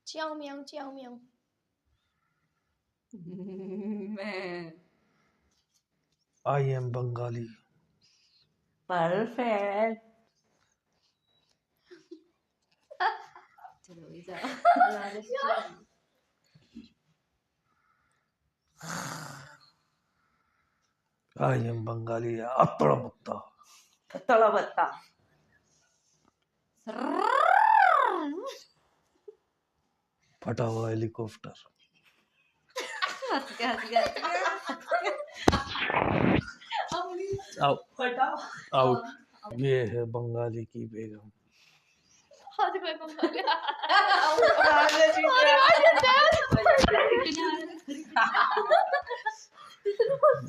च्याओ म्याओ च्याओ म्याओ। मैं आई am Bengali. Perfect. चलो जाओ। I am Bengali. अतड़ा बत्ता। तला बत्ता। फटा हुआ हेलीकॉप्टर। आउट। ये है बंगाली की बेगम। Hadi be baba. Hadi.